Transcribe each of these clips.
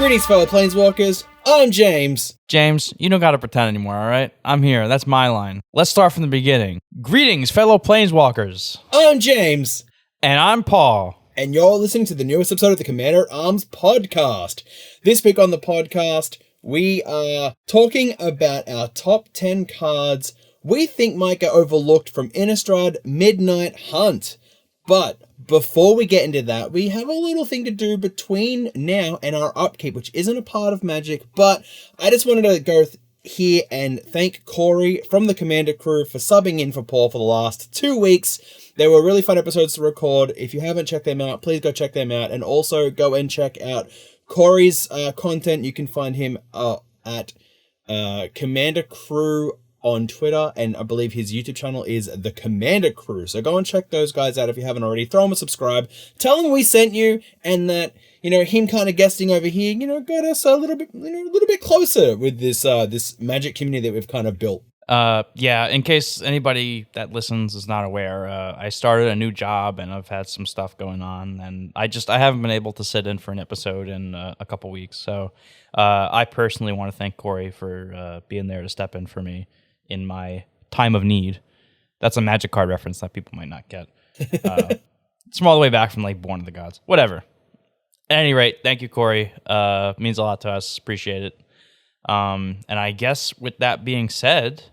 Greetings, fellow Planeswalkers. I'm James. James, you don't gotta pretend anymore, alright? I'm here. That's my line. Let's start from the beginning. Greetings, fellow Planeswalkers. I'm James. And I'm Paul. And you're listening to the newest episode of the Commander-at-Arms podcast. This week on the podcast, we are talking about our top 10 cards we think might get overlooked from Innistrad Midnight Hunt. But before we get into that, we have a little thing to do between now and our upkeep, which isn't a part of Magic, but I just wanted to go here and thank Corey from the Commander crew for subbing in for Paul for the last 2 weeks. They were really fun episodes to record. If you haven't checked them out, please go check them out, and also go and check out Corey's content. You can find him at Commander Crew on Twitter, and I believe his YouTube channel is The Commander Crew. So go and check those guys out if you haven't already. Throw them a subscribe. Tell them we sent you, and that, you know, him kind of guesting over here, you know, got us a little bit closer with this this Magic community that we've kind of built. Yeah, in case anybody that listens is not aware, I started a new job and I've had some stuff going on, and I haven't been able to sit in for an episode in a couple weeks. So I personally want to thank Corey for being there to step in for me in my time of need. That's a Magic card reference that people might not get. It's from all the way back from like Born of the Gods. Whatever. At any rate, thank you, Corey. Means a lot to us. Appreciate it. And I guess with that being said,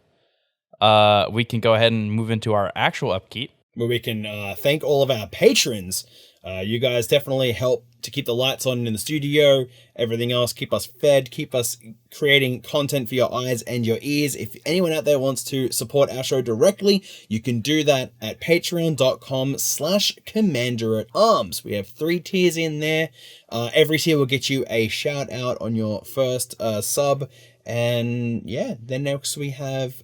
we can go ahead and move into our actual upkeep, where we can thank all of our patrons. You guys definitely help to keep the lights on in the studio, everything else, keep us fed, keep us creating content for your eyes and your ears. If anyone out there wants to support our show directly, you can do that at patreon.com/commanderatarms. We have 3 tiers in there. Every tier will get you a shout out on your first sub. And yeah, then next we have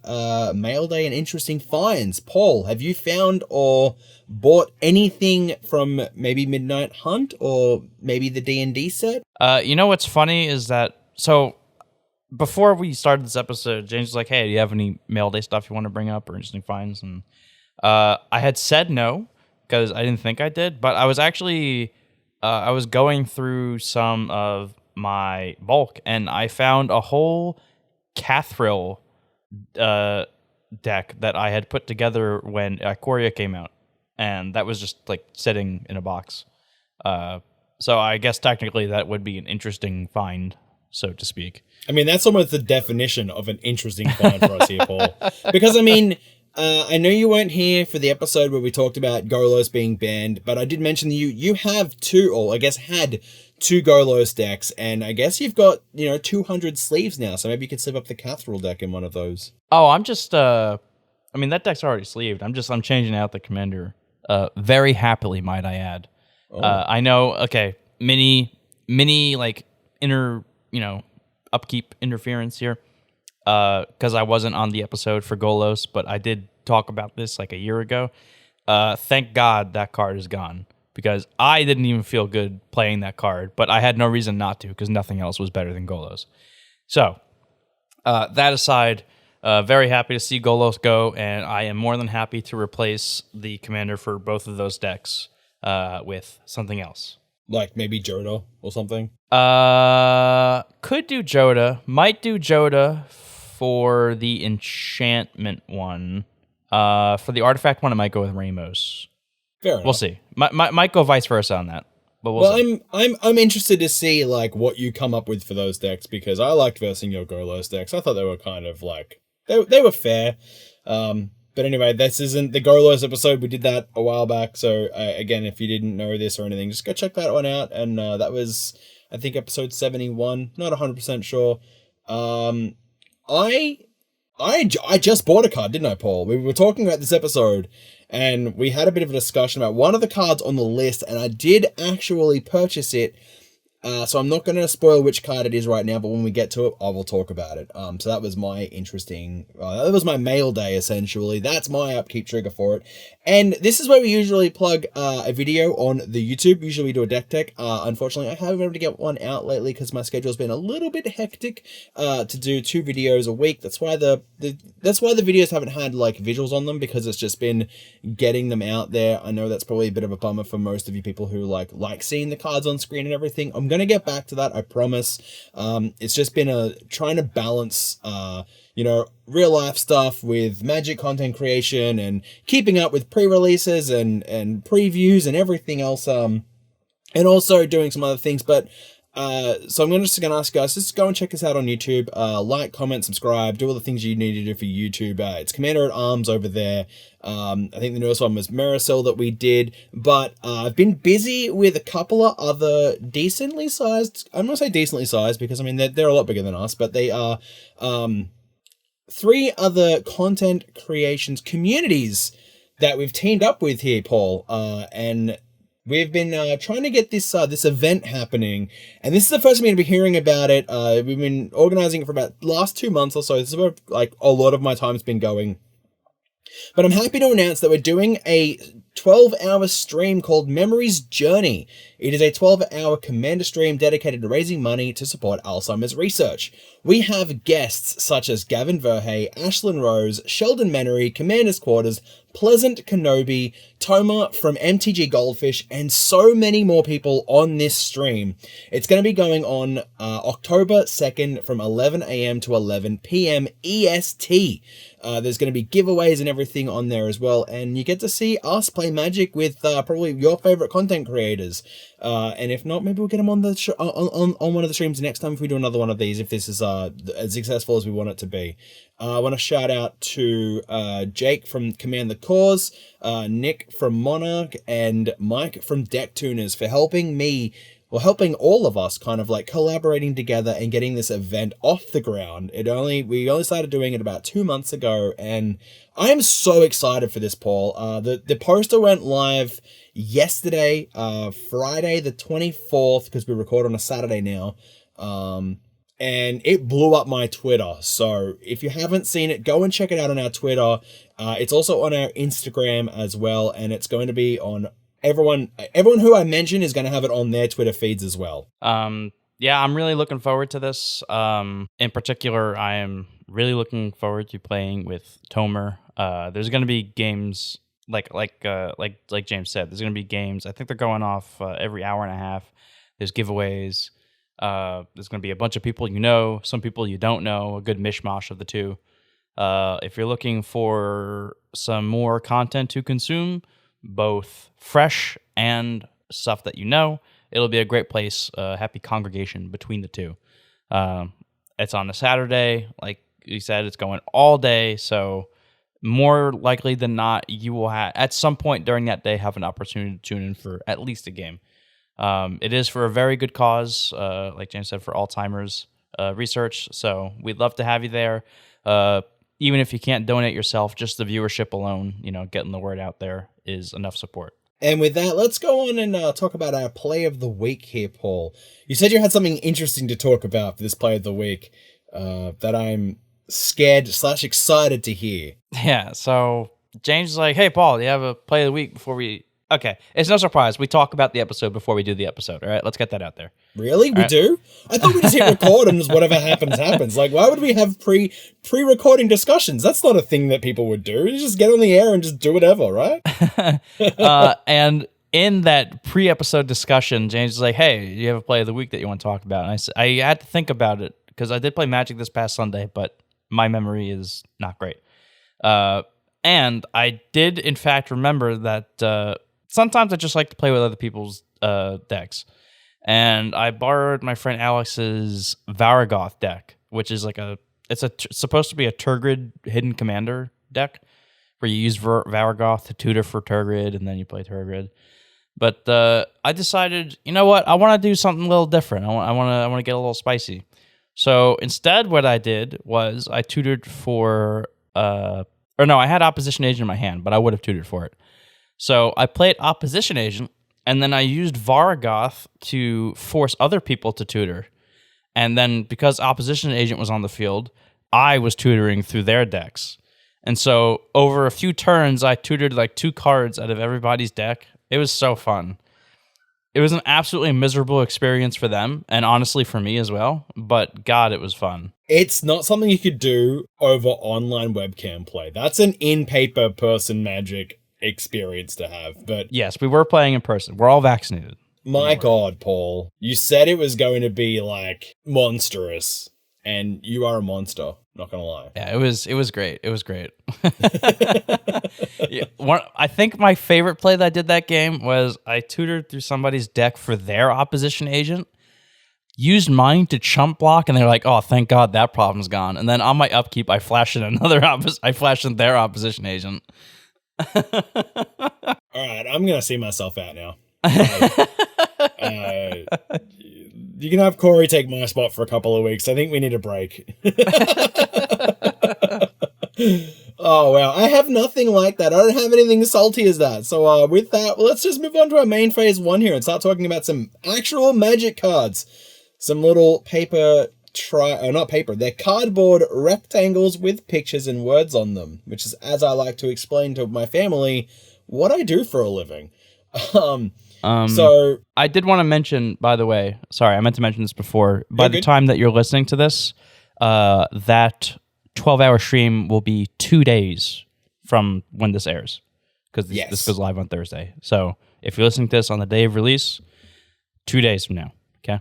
Mail Day and interesting finds. Paul, have you found or bought anything from maybe Midnight Hunt or maybe the D&D set? You know what's funny is that, so before we started this episode, James was like, hey, do you have any Mail Day stuff you want to bring up or interesting finds? And I had said no because I didn't think I did, but I was actually I was going through some of my bulk, and I found a whole Kathar deck that I had put together when Ikoria came out, and that was just like sitting in a box. So I guess technically that would be an interesting find, so to speak. I mean, that's almost the definition of an interesting find for us here, Paul. Because, I mean, I know you weren't here for the episode where we talked about Golos being banned, but I did mention that you have two, or I guess had 2 Golos decks, and I guess you've got, 200 sleeves now, so maybe you could sleeve up the Kathar deck in one of those. Oh, I'm just, I mean, that deck's already sleeved. I'm changing out the Commander, very happily, might I add. Oh. I know, okay, mini, like, upkeep interference here, because I wasn't on the episode for Golos, but I did talk about this like a year ago. Thank God that card is gone, because I didn't even feel good playing that card, but I had no reason not to, because nothing else was better than Golos. So, that aside, very happy to see Golos go, and I am more than happy to replace the commander for both of those decks with something else. Like maybe Joda or something? Could do Joda. Might do Joda for the enchantment one. For the artifact one, I might go with Ramos. Fair enough. We'll see. Might go vice versa on that, but we'll see. I'm interested to see like what you come up with for those decks, because I liked versing your Golos decks. I thought they were kind of like they were fair. But anyway, this isn't the Golos episode. We did that a while back. So again, if you didn't know this or anything, just go check that one out. And that was, I think, episode 71. Not 100% sure. I just bought a card, didn't I, Paul? We were talking about this episode, and we had a bit of a discussion about one of the cards on the list, and I did actually purchase it. So I'm not going to spoil which card it is right now, but when we get to it, I will talk about it. So that was my that was my mail day, essentially. That's my upkeep trigger for it. And this is where we usually plug a video on the YouTube. Usually we do a deck tech. Unfortunately, I haven't been able to get one out lately because my schedule's been a little bit hectic to do 2 videos a week. That's why the videos haven't had like visuals on them, because it's just been getting them out there. I know that's probably a bit of a bummer for most of you people who like seeing the cards on screen and everything. I'm going to get back to that, I promise. It's just been trying to balance, real life stuff with Magic content creation and keeping up with pre-releases and previews and everything else. And also doing some other things, but so I'm just going to ask you guys, just go and check us out on YouTube. Like, comment, subscribe, do all the things you need to do for YouTube. It's Commander at Arms over there. I think the newest one was Marisol that we did, but I've been busy with a couple of other decently sized, I'm going to say decently sized because, I mean, they're a lot bigger than us, but they are 3 other content creations communities that we've teamed up with here, Paul, and we've been trying to get this event happening, and this is the first time I'm going to be hearing about it. We've been organizing it for about the last 2 months or so. This is where a lot of my time's been going. But I'm happy to announce that we're doing a 12-hour stream called Memory's Journey. It is a 12-hour Commander stream dedicated to raising money to support Alzheimer's research. We have guests such as Gavin Verhey, Ashlyn Rose, Sheldon Menery, Commander's Quarters, Pleasant Kenobi, Toma from MTG Goldfish, and so many more people on this stream. It's going to be going on October 2nd from 11 a.m. to 11 p.m. EST. There's going to be giveaways and everything on there as well, and you get to see us play Magic with probably your favorite content creators. And if not, maybe we'll get them on the on one of the streams next time if we do another one of these, if this is as successful as we want it to be. I want to shout out to Jake from Command the Cause, Nick from Monarch, and Mike from Deck Tuners for helping all of us kind of collaborating together and getting this event off the ground. We only started doing it about 2 months ago, and I am so excited for this, Paul. The poster went live yesterday, Friday the 24th, because we record on a Saturday now. And it blew up my Twitter. So if you haven't seen it, go and check it out on our Twitter. It's also on our Instagram as well, and it's going to be on everyone who I mention is going to have it on their Twitter feeds as well. Yeah, I'm really looking forward to this. In particular, I am really looking forward to playing with Tomer. There's going to be games like James said. There's going to be games. I think they're going off every hour and a half. There's giveaways. There's going to be a bunch of people you know, some people you don't know, a good mishmash of the two. If you're looking for some more content to consume, both fresh and stuff that you know, it'll be a great place, happy congregation between the two. It's on a Saturday, like you said, it's going all day, so more likely than not, you will at some point during that day have an opportunity to tune in for at least a game. It is for a very good cause, like James said, for Alzheimer's research. So we'd love to have you there. Even if you can't donate yourself, just the viewership alone, getting the word out there is enough support. And with that, let's go on and talk about our play of the week here, Paul. You said you had something interesting to talk about for this play of the week that I'm scared/excited to hear. Yeah, so James is like, hey, Paul, do you have a play of the week before we... Okay, it's no surprise. We talk about the episode before we do the episode, all right? Let's get that out there. Really? We do? I thought we just hit record and just whatever happens, happens. Why would we have pre-recording discussions? That's not a thing that people would do. You just get on the air and just do whatever, right? And in that pre-episode discussion, James is like, hey, you have a play of the week that you want to talk about? And I had to think about it because I did play Magic this past Sunday, but my memory is not great. And I did, in fact, remember that... sometimes I just like to play with other people's decks. And I borrowed my friend Alex's Varagoth deck, which is it's supposed to be a Turgid hidden commander deck, where you use Varagoth to tutor for Turgid, and then you play Turgid. But I decided, you know what, I want to do something a little different. I want to get a little spicy. So instead, what I did was I tutored for, I had Opposition Agent in my hand, but I would have tutored for it. So I played Opposition Agent, and then I used Varagoth to force other people to tutor. And then because Opposition Agent was on the field, I was tutoring through their decks. And so over a few turns, I tutored 2 cards out of everybody's deck. It was so fun. It was an absolutely miserable experience for them, and honestly for me as well, but God, it was fun. It's not something you could do over online webcam play. That's an in-paper person Magic experience to have, but yes, we were playing in person. We're all vaccinated. My God, Paul. You said it was going to be, like, monstrous. And you are a monster, not gonna lie. Yeah, it was great. It was great. I think my favorite play that I did that game was I tutored through somebody's deck for their opposition agent, used mine to chump block, and they're like, "Oh, thank God that problem's gone." And then on my upkeep, I flashed in their opposition agent. All right, I'm gonna see myself out now. You can have Corey take my spot for a couple of weeks. I think we need a break. Oh, wow. I have nothing like that. I don't have anything as salty as that. So with that, let's just move on to our main phase 1 here and start talking about some actual Magic cards. Some little paper, not paper, they're cardboard rectangles with pictures and words on them, which is, as I like to explain to my family, what I do for a living. So I did want to mention, by the way, sorry, I meant to mention this before. By the time that you're listening to this, that 12-hour stream will be 2 days from when this airs, because this goes live on Thursday. So if you're listening to this on the day of release, 2 days from now, okay?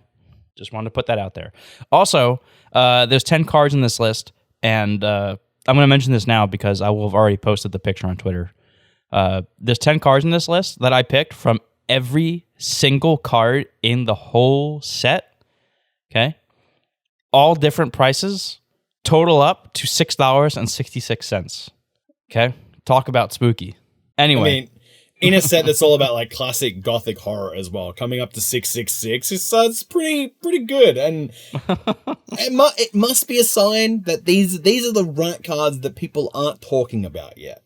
Just wanted to put that out there. Also, there's 10 cards in this list, and I'm going to mention this now because I will have already posted the picture on Twitter. There's 10 cards in this list that I picked from every single card in the whole set, okay? All different prices, total up to $6.66, okay? Talk about spooky. Anyway. I mean, in a set that's all about, like, classic gothic horror as well, coming up to 666, it's pretty good, and it must be a sign that these are the right cards that people aren't talking about yet.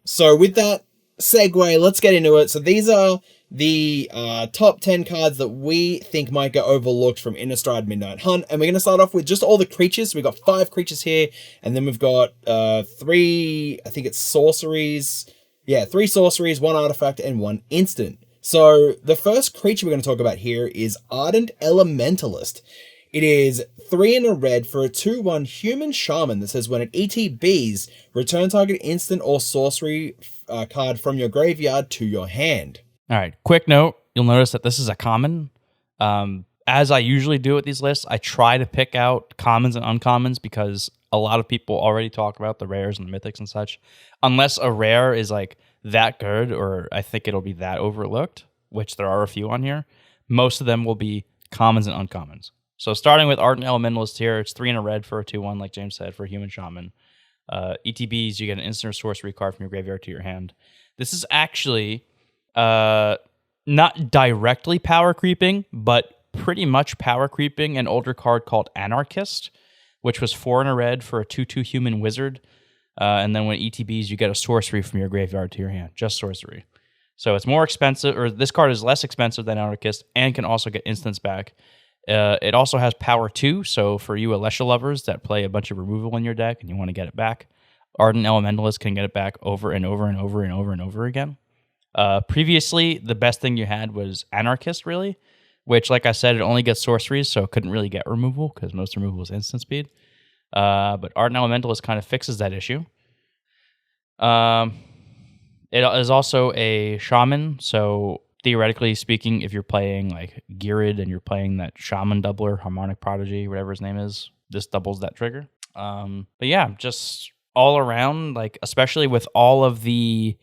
So with that segue, let's get into it. So these are the top 10 cards that we think might get overlooked from Innistrad Midnight Hunt, and we're going to start off with just all the creatures. We've got 5 creatures here, and then we've got 3, I think it's sorceries. Yeah, 3 sorceries, 1 artifact, and 1 instant. So the first creature we're going to talk about here is Ardent Elementalist. It is 3 and a red for a 2/1 human shaman that says when it ETBs, return target instant or sorcery card from your graveyard to your hand. All right, quick note. You'll notice that this is a common. As I usually do with these lists, I try to pick out commons and uncommons because a lot of people already talk about the rares and the mythics and such. Unless a rare is like that good, or I think it'll be that overlooked, which there are a few on here, most of them will be commons and uncommons. So starting with Ardent Elementalist here, it's 3 and a red for a 2/1, like James said, for a human shaman. ETBs, you get an instant or sorcery card from your graveyard to your hand. This is actually not directly power creeping, but pretty much power creeping an older card called Anarchist, which was 4 and a red for a 2/2 human wizard. And then when ETBs, you get a sorcery from your graveyard to your hand, just sorcery. So it's more expensive, or this card is less expensive than Anarchist and can also get instants back. It also has power 2, so for you Alesha lovers that play a bunch of removal in your deck and you want to get it back, Ardent Elementalist can get it back over and over and over and over and over again. Previously, the best thing you had was Anarchist, really, which, like I said, it only gets sorceries, so it couldn't really get removal because most removal was instant speed. But Ardent Elementalist kind of fixes that issue. It is also a shaman, so theoretically speaking, if you're playing like Girid and you're playing that shaman doubler, Harmonic Prodigy, whatever his name is, this doubles that trigger. But yeah, just all around, like especially with all of the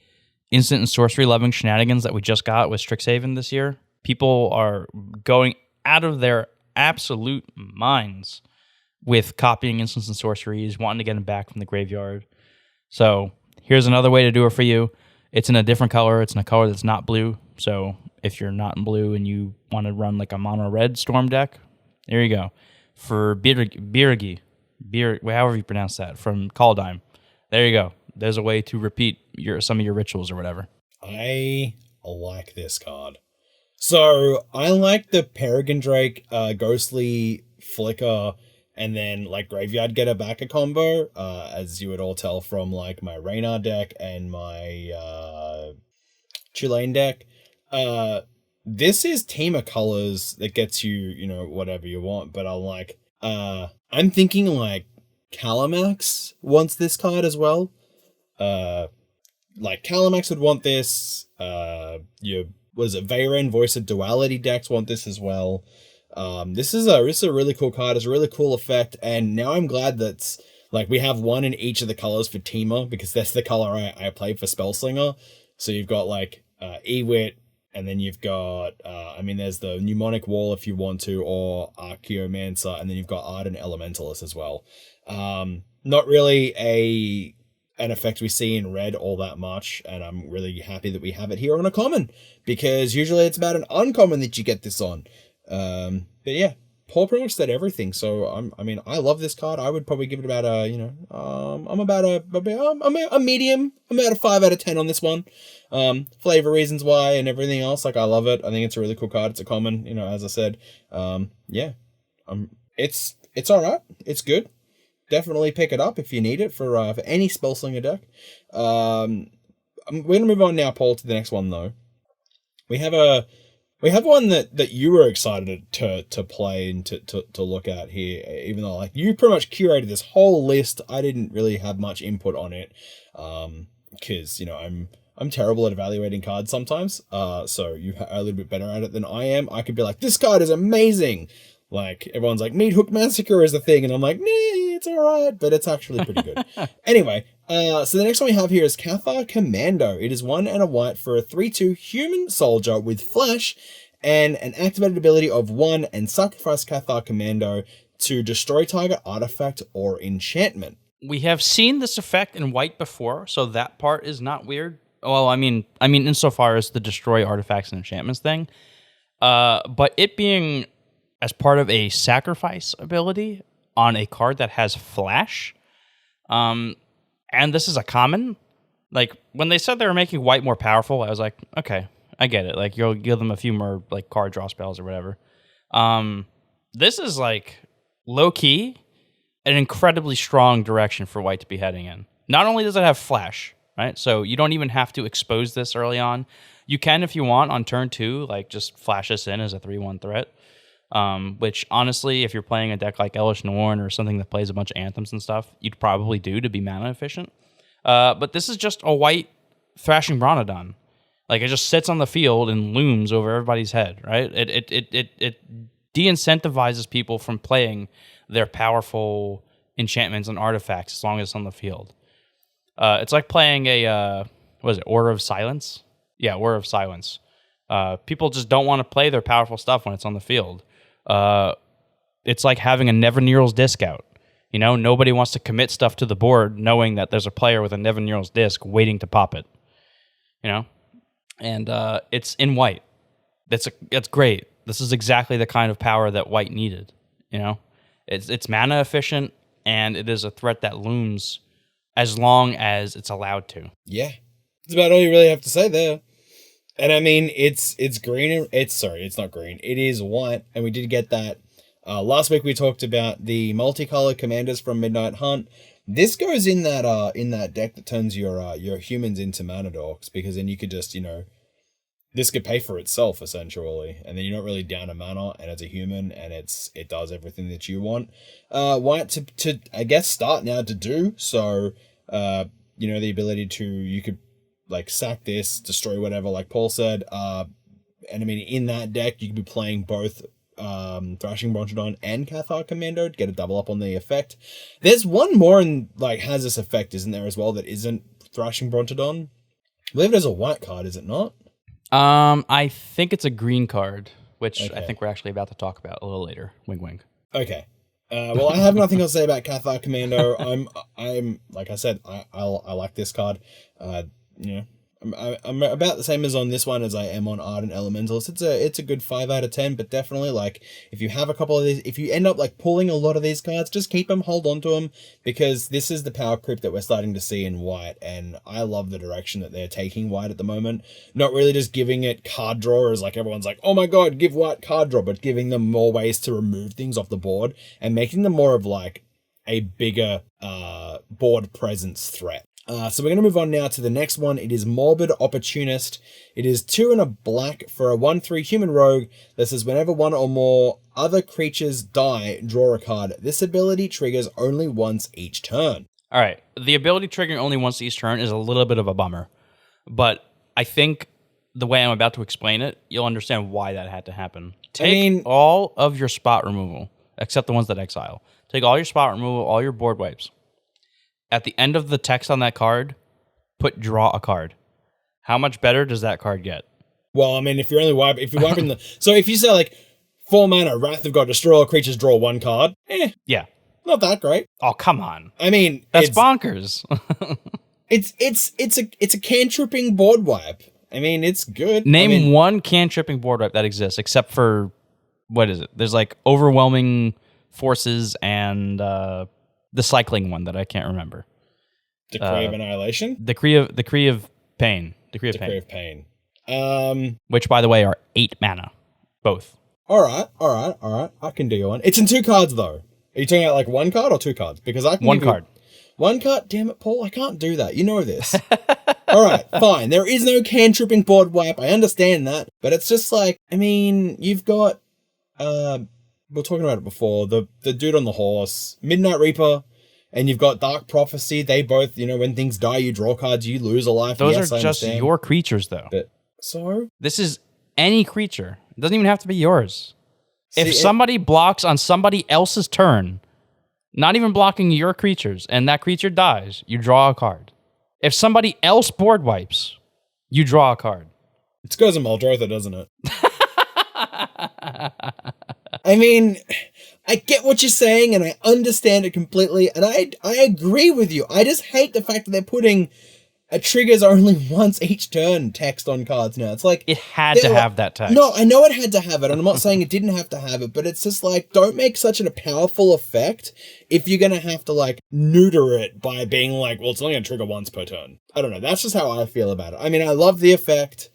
instant and sorcery loving shenanigans that we just got with Strixhaven this year, people are going out of their absolute minds with copying instants and sorceries, wanting to get them back from the graveyard. So here's another way to do it for you. It's in a different color. It's in a color that's not blue. So if you're not in blue and you want to run like a mono red storm deck, there you go. For Birgi, however you pronounce that, from Kaldheim, there you go. There's a way to repeat some of your rituals or whatever. I like this card. So I like the Peregrine Drake, Ghostly Flicker, and then like Graveyard Getter Back a combo, as you would all tell from like my Raynar deck and my Tulane deck. This is team of colors that gets you, whatever you want, but I'm thinking like Calamax wants this card as well. Like Calamax would want this, your was it Veyren, Voice of Duality decks want this as well. This is a really cool card. It's a really cool effect, and now I'm glad that's like we have one in each of the colors for Temur, because that's the color I played for Spellslinger. So you've got like Ewit, and then you've got there's the Mnemonic Wall if you want to, or Archaeomancer, and then you've got Ardent Elementalist as well. Not really an effect we see in red all that much, and I'm really happy that we have it here on a common, because usually it's about an uncommon that you get this on. But yeah, Paul pretty much said everything. So I love this card. I would probably give it about I'm about a medium. I'm about a 5 out of 10 on this one. Flavor reasons why and everything else. Like, I love it. I think it's a really cool card. It's a common, as I said. It's all right. It's good. Definitely pick it up if you need it for any Spellslinger deck. We're gonna move on now, Paul, to the next one though. We have one that you were excited to play and to look at here, even though like you pretty much curated this whole list. I didn't really have much input on it, because I'm terrible at evaluating cards sometimes. So you are a little bit better at it than I am. I could be like, this card is amazing. Like, everyone's like, Meat Hook Massacre is the thing, and I'm like, nah, it's alright, but it's actually pretty good. Anyway, so the next one we have here is Kathar Commando. It is 1 and a white for a 3/2 human soldier with flash, and an activated ability of 1, and sacrifice Kathar Commando to destroy target artifact or enchantment. We have seen this effect in white before, so that part is not weird. Well, I mean, insofar as the destroy artifacts and enchantments thing, but it being as part of a sacrifice ability on a card that has flash, and this is a common. Like, when they said they were making white more powerful, I was like, okay, I get it. Like, you'll give them a few more like card draw spells or whatever. This is like low key an incredibly strong direction for white to be heading in. Not only does it have flash, right? So you don't even have to expose this early on. You can, if you want, on turn 2, like just flash this in as a 3/1 threat. Which honestly, if you're playing a deck like Elesh Norn or something that plays a bunch of anthems and stuff, you'd probably do to be mana efficient. But this is just a white Thrashing Bronodon. Like, it just sits on the field and looms over everybody's head, right? It de-incentivizes people from playing their powerful enchantments and artifacts as long as it's on the field. It's like playing a Aura of Silence? Yeah, Aura of Silence. People just don't want to play their powerful stuff when it's on the field. It's like having a Nevinyrral's Disc out. Nobody wants to commit stuff to the board knowing that there's a player with a Nevinyrral's Disc waiting to pop it. And it's in white. It's great. This is exactly the kind of power that white needed. It's mana efficient, and it is a threat that looms as long as it's allowed to. Yeah, that's about all you really have to say there. And I mean, it's green. It's not green. It is white, and we did get that. Last week we talked about the multicolored commanders from Midnight Hunt. This goes in that deck that turns your humans into mana dorks, because then you could just this could pay for itself essentially, and then you're not really down a mana, and it's a human, and it does everything that you want. White to I guess start now to do so. The ability to you could like sack this, destroy whatever, like Paul said. And I mean, in that deck, you could be playing both Thrashing Bronchodon and Kathar Commando to get a double up on the effect. There's one more has this effect, isn't there, as well, that isn't Thrashing Bronchodon? I believe it is a white card, is it not? I think it's a green card, which okay. I think we're actually about to talk about a little later. Wink, wink. Okay. Well, I have nothing else to say about Kathar Commando. I'm like I said, I like this card. I'm about the same as on this one as I am on Ardent Elementalist. It's a good 5 out of 10, but definitely like if you have a couple of these, if you end up like pulling a lot of these cards, just keep them, hold on to them, because this is the power creep that we're starting to see in white, and I love the direction that they're taking white at the moment. Not really just giving it card draw as like everyone's like, oh my god, give white card draw, but giving them more ways to remove things off the board and making them more of like a bigger board presence threat. So we're going to move on now to the next one. It is Morbid Opportunist. It is 2 and a black for a 1/3 human rogue that says whenever one or more other creatures die, draw a card. This ability triggers only once each turn. All right. The ability triggering only once each turn is a little bit of a bummer, but I think the way I'm about to explain it, you'll understand why that had to happen. Take all of your spot removal, except the ones that exile. Take all your spot removal, all your board wipes. At the end of the text on that card, put draw a card. How much better does that card get? Well, I mean, if you're wiping the... So if you say, like, 4 mana, Wrath of God, destroy all creatures, draw 1 card, yeah. Not that great. Oh, come on. I mean... That's bonkers. It's a cantripping board wipe. I mean, it's good. Name one cantripping board wipe that exists, except for... What is it? There's, like, Overwhelming Forces and the cycling one that I can't remember. Decree of Annihilation? Decree of Pain. Decree of Pain. Which, by the way, are 8 mana. Both. All right. I can do one. It's in 2 cards, though. Are you talking about, like, 1 card or 2 cards? Because I can 1 card. 1 card? Damn it, Paul. I can't do that. You know this. All right, fine. There is no cantripping board wipe. I understand that. But it's just like, I mean, you've got... we were talking about it before. The dude on the horse. Midnight Reaper. And you've got Dark Prophecy. They both, when things die, you draw cards, you lose a life. Those are just your creatures, though. But, so? This is any creature. It doesn't even have to be yours. If somebody blocks on somebody else's turn, not even blocking your creatures, and that creature dies, you draw a card. If somebody else board wipes, you draw a card. It goes in Muldrotha, doesn't it? I mean, I get what you're saying, and I understand it completely, and I agree with you. I just hate the fact that they're putting a triggers only once each turn text on cards now. It's like... It had to have that text. No, I know it had to have it, and I'm not saying it didn't have to have it, but it's just like, don't make such a powerful effect if you're going to have to, like, neuter it by being like, well, it's only going to trigger once per turn. I don't know. That's just how I feel about it. I mean, I love the effect.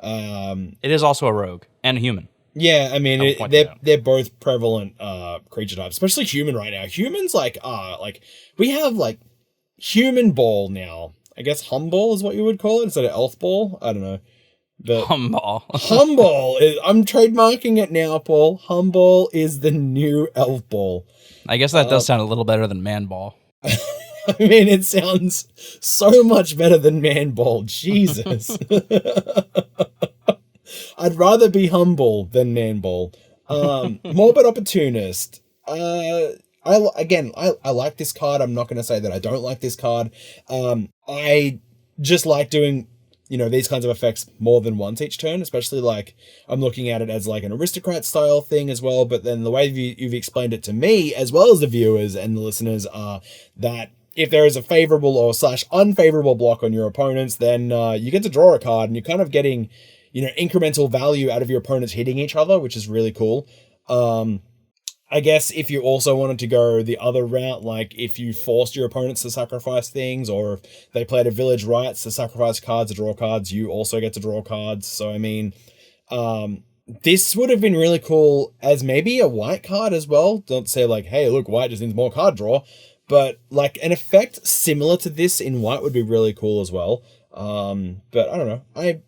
It is also a rogue and a human. Yeah, I mean, they're both prevalent creature types, especially human right now. Humans, we have, like, human ball now. I guess Humball is what you would call it instead of Elf Ball. I don't know. But Humball. I'm trademarking it now, Paul. Humball is the new Elf Ball. I guess that does sound a little better than Man Ball. I mean, it sounds so much better than Man Ball. Jesus. I'd rather be humble than Man Ball. Morbid Opportunist. I like this card. I'm not going to say that I don't like this card. I just like doing, these kinds of effects more than once each turn, especially like I'm looking at it as like an aristocrat style thing as well. But then the way you've explained it to me, as well as the viewers and the listeners, are that if there is a favorable or / unfavorable block on your opponents, then you get to draw a card and you're kind of getting, incremental value out of your opponents hitting each other, which is really cool. I guess if you also wanted to go the other route, like if you forced your opponents to sacrifice things, or if they played a Village Rites to sacrifice cards to draw cards, you also get to draw cards. So, I mean, this would have been really cool as maybe a white card as well. Don't say like, hey, look, white just needs more card draw. But like an effect similar to this in white would be really cool as well. But I don't know. I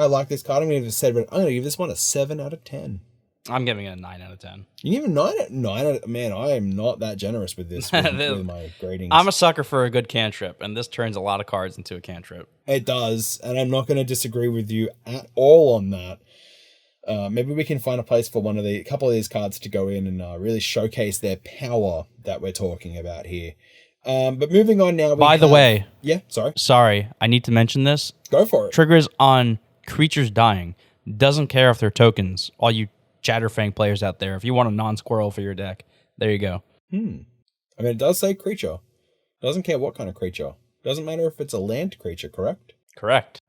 like this card. I'm going to give this one a 7 out of 10. I'm giving it a 9 out of 10. You give it 9? Man, I am not that generous with this, with my gradings. I'm a sucker for a good cantrip, and this turns a lot of cards into a cantrip. It does, and I'm not going to disagree with you at all on that. Maybe we can find a place for a couple of these cards to go in and really showcase their power that we're talking about here. But moving on now. By the way. Yeah, sorry. Sorry, I need to mention this. Go for it. Triggers on creatures dying. Doesn't care if they're tokens. All you Chatterfang players out there, if you want a non-squirrel for your deck, there you go. I mean, it does say creature. Doesn't care what kind of creature. Doesn't matter if it's a land creature, correct? Correct.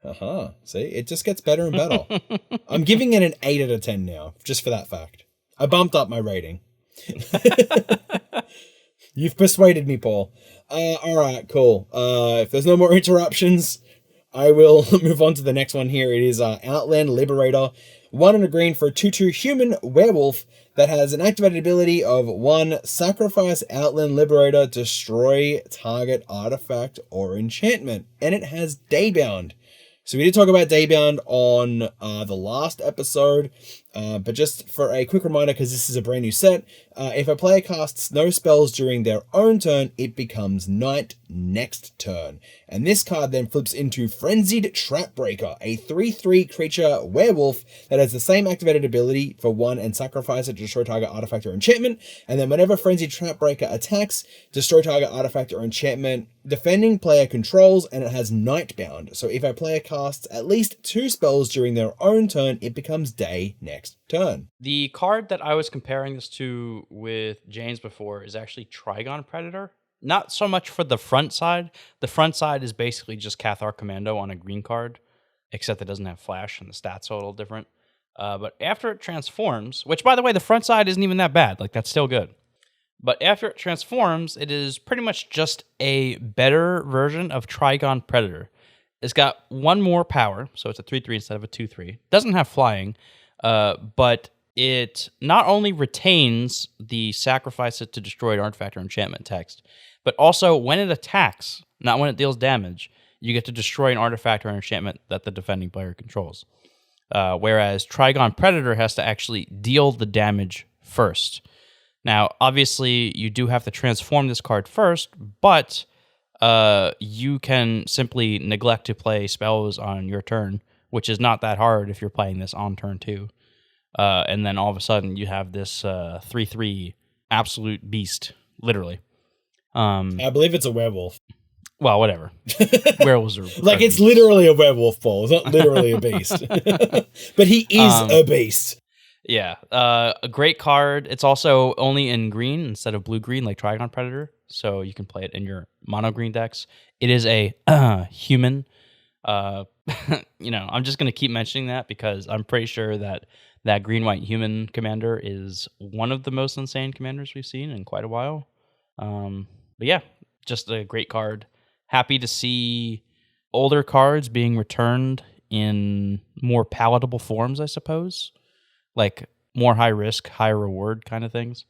See, it just gets better and better. I'm giving it an 8 out of 10 now, just for that fact. I bumped up my rating. You've persuaded me, Paul. All right, cool. If there's no more interruptions, I will move on to the next one here. It is Outland Liberator. 1 and a green for a 2/2 human werewolf that has an activated ability of 1, sacrifice Outland Liberator, destroy target artifact or enchantment. And it has Daybound. So we did talk about Daybound on the last episode. But just for a quick reminder, because this is a brand new set, if a player casts no spells during their own turn, it becomes night next turn. And this card then flips into Frenzied Trapbreaker, a 3/3 creature werewolf that has the same activated ability for 1 and sacrifice it to destroy target artifact or enchantment. And then whenever Frenzied Trapbreaker attacks, destroy target artifact or enchantment defending player controls, and it has Nightbound. So if a player casts at least 2 spells during their own turn, it becomes day next turn. The card that I was comparing this to with James before is actually Trigon Predator. Not so much for the front side. The front side is basically just Kathar Commando on a green card, except it doesn't have flash and the stats are a little different. But after it transforms, which by the way, the front side isn't even that bad. Like, that's still good. But after it transforms, it is pretty much just a better version of Trigon Predator. It's got 1 more power, so it's a 3/3 instead of a 2/3. Doesn't have flying, but it not only retains the sacrifice it to destroy an artifact or enchantment text, but also when it attacks, not when it deals damage, you get to destroy an artifact or an enchantment that the defending player controls. Whereas Trigon Predator has to actually deal the damage first. Now, obviously, you do have to transform this card first, but you can simply neglect to play spells on your turn, which is not that hard if you're playing this on turn 2. And then all of a sudden, you have this 3/3 absolute beast, literally. I believe it's a werewolf. Well, whatever. Werewolves are... Like, it's literally a werewolf, Paul. It's not literally a beast. But he is a beast. Yeah, a great card. It's also only in green instead of blue-green like Trigon Predator, so you can play it in your mono-green decks. It is a human. I'm just going to keep mentioning that because I'm pretty sure that green-white human commander is one of the most insane commanders we've seen in quite a while. But yeah, just a great card. Happy to see older cards being returned in more palatable forms, I suppose. Like more high risk, high reward kind of things.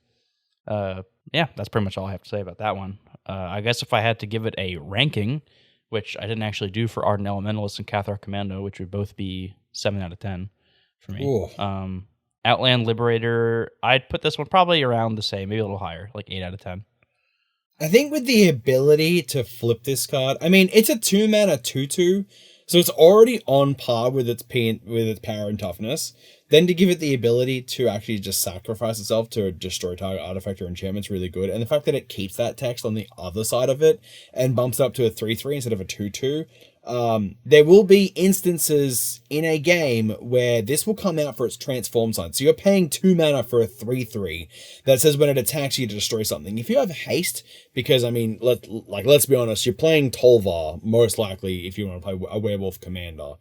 Yeah, that's pretty much all I have to say about that one. I guess if I had to give it a ranking, which I didn't actually do for Ardent Elementalist and Kathar Commando, which would both be 7 out of 10 for me. Outland Liberator, I'd put this one probably around the same, maybe a little higher, like 8 out of 10. I think with the ability to flip this card, I mean, it's a 2-mana 2/2, so it's already on par with its power and toughness. Then to give it the ability to actually just sacrifice itself to destroy target artifact or enchantment is really good. And the fact that it keeps that text on the other side of it and bumps it up to a 3/3 instead of a 2/2. There will be instances in a game where this will come out for its transform sign. So you're paying 2 mana for a 3/3 that says when it attacks you to destroy something. If you have haste, because I mean, let's be honest, you're playing Tolvar most likely if you want to play a werewolf commander.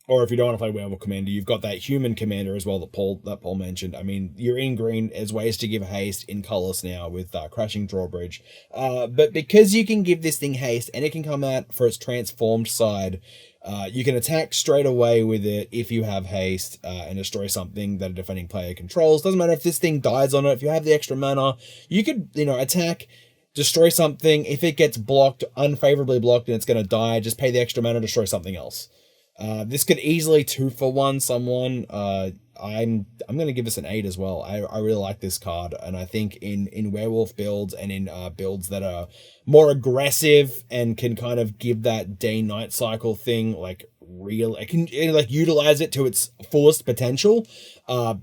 Or if you don't want to play Werewolf Commander, you've got that human commander as well that Paul mentioned. I mean, you're in green. There's ways to give haste in colors now with Crashing Drawbridge. But because you can give this thing haste and it can come out for its transformed side, you can attack straight away with it if you have haste and destroy something that a defending player controls. Doesn't matter if this thing dies on it. If you have the extra mana, you could, attack, destroy something. If it gets blocked, unfavorably blocked, and it's going to die, just pay the extra mana, destroy something else. This could easily 2-for-1 someone. I'm going to give this an 8 as well. I really like this card, and I think in werewolf builds and in builds that are more aggressive and can kind of give that day-night cycle thing it can utilize it to its fullest potential.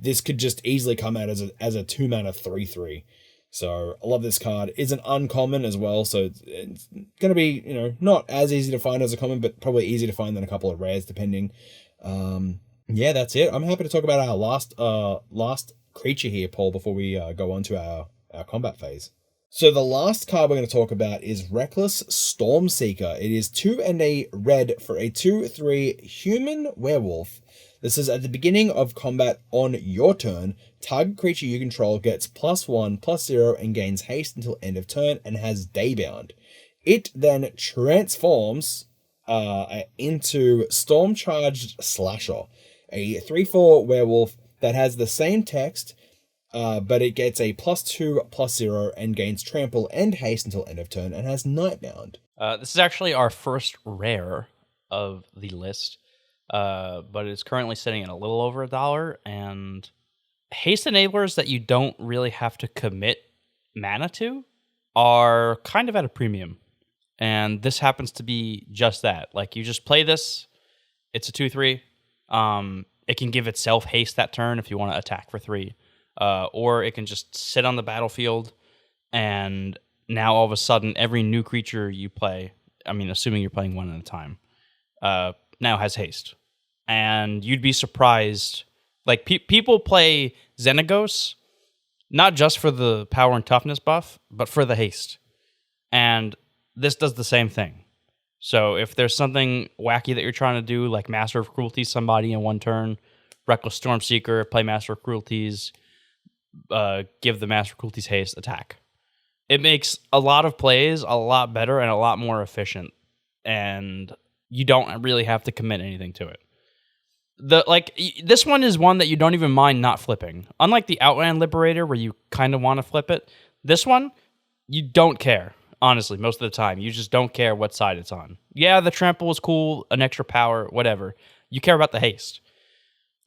This could just easily come out as a 2-mana 3/3. So I love this card. It's an uncommon as well, so it's going to be, not as easy to find as a common, but probably easier to find than a couple of rares, depending. Yeah, that's it. I'm happy to talk about our last creature here, Paul, before we go on to our combat phase. So the last card we're going to talk about is Reckless Stormseeker. It is 2 and a red for a 2/3 human werewolf. This is at the beginning of combat on your turn. Target creature you control gets +1/+0 and gains haste until end of turn and has Daybound. It then transforms into Stormcharged Slasher, a 3/4 werewolf that has the same text, but it gets a +2/+0 and gains trample and haste until end of turn and has Nightbound. This is actually our first rare of the list. but it's currently sitting at a little over $1. And haste enablers that you don't really have to commit mana to are kind of at a premium. And this happens to be just that. Like, you just play this, it's a 2/3. It can give itself haste that turn if you want to attack for 3. Or it can just sit on the battlefield, and now all of a sudden, every new creature you play, I mean, assuming you're playing one at a time, now has haste. And you'd be surprised. Like, people play Xenagos, not just for the power and toughness buff, but for the haste. And this does the same thing. So if there's something wacky that you're trying to do, like Master of Cruelty somebody in one turn, Reckless Stormseeker, play Master of Cruelties, give the Master of Cruelties haste, attack. It makes a lot of plays a lot better and a lot more efficient, and you don't really have to commit anything to it. This one is one that you don't even mind not flipping. Unlike the Outland Liberator, where you kind of want to flip it, this one, you don't care. Honestly, most of the time, you just don't care what side it's on. Yeah, the trample is cool, an extra power, whatever. You care about the haste.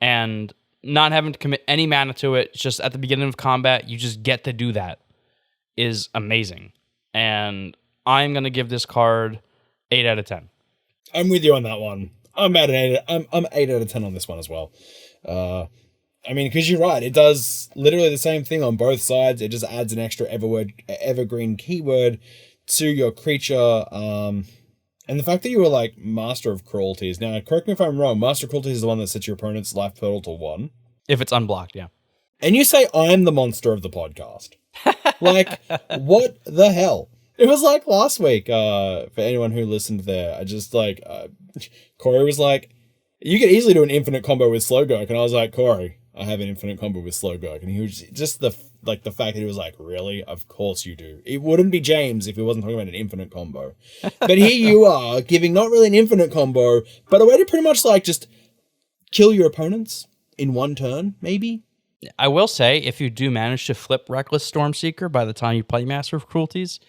And not having to commit any mana to it, just at the beginning of combat, you just get to do that, is amazing. And I'm going to give this card 8 out of 10. I'm with you on that one. I'm 8 out of 10 on this one as well. I mean, because you're right, it does literally the same thing on both sides. It just adds an extra evergreen keyword to your creature. And the fact that you were like Master of Cruelties. Now, correct me if I'm wrong, Master of Cruelties is the one that sets your opponent's life total to 1. If it's unblocked, yeah. And you say I'm the monster of the podcast. Like, what the hell? It was like last week, for anyone who listened there, I just like, Corey was like, you could easily do an infinite combo with Slowpoke. And I was like, Corey, I have an infinite combo with Slowpoke. And he was just the fact that he was like, really? Of course you do. It wouldn't be James if he wasn't talking about an infinite combo. But here you are, giving not really an infinite combo, but a way to pretty much like just kill your opponents in one turn, maybe? I will say, if you do manage to flip Reckless Stormseeker by the time you play Master of Cruelties,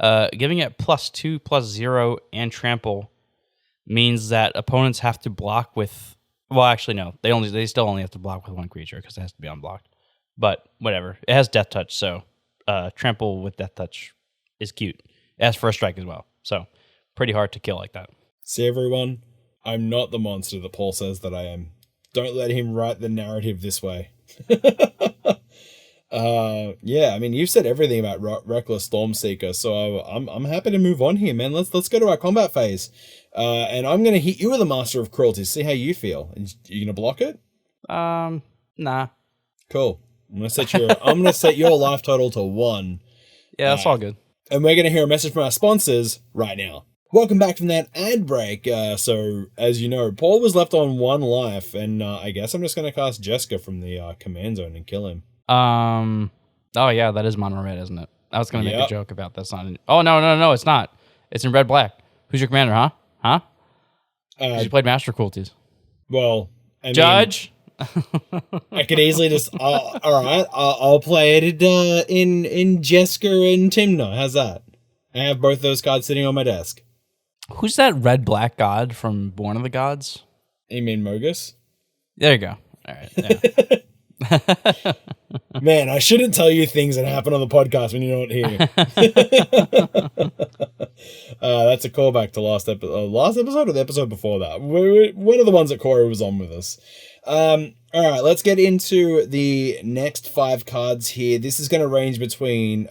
giving it +2, +0, and trample means that opponents have to block with... Well, actually, no. They still only have to block with one creature because it has to be unblocked. But whatever. It has Death Touch, so trample with Death Touch is cute. It has First Strike as well, so pretty hard to kill like that. See, everyone, I'm not the monster that Paul says that I am. Don't let him write the narrative this way. Yeah, I mean, you've said everything about Reckless Stormseeker, so I'm happy to move on here, man. Let's go to our combat phase. And I'm gonna hit you with a Master of Cruelty. See how you feel. You gonna block it? Nah. Cool. I'm gonna set your life total to 1. Yeah, that's all good. And we're gonna hear a message from our sponsors right now. Welcome back from that ad break. So, as you know, Paul was left on 1 life, and I guess I'm just gonna cast Jessica from the command zone and kill him. Oh yeah, that is mono red, isn't it? I was gonna make a joke about this on. Oh no, it's not. It's in red black. Who's your commander, huh? Huh? You played Master Cruelties. Well, I Judge. I could easily just. All right, I'll play it in Jessica and Timna. How's that? I have both those cards sitting on my desk. Who's that red black god from Born of the Gods? You mean Mogus? There you go. All right. Yeah. Man, I shouldn't tell you things that happen on the podcast when you're not here. That's a callback to last episode or the episode before that. One of the ones that Corey was on with us. All right, let's get into the next 5 cards here. This is going to range between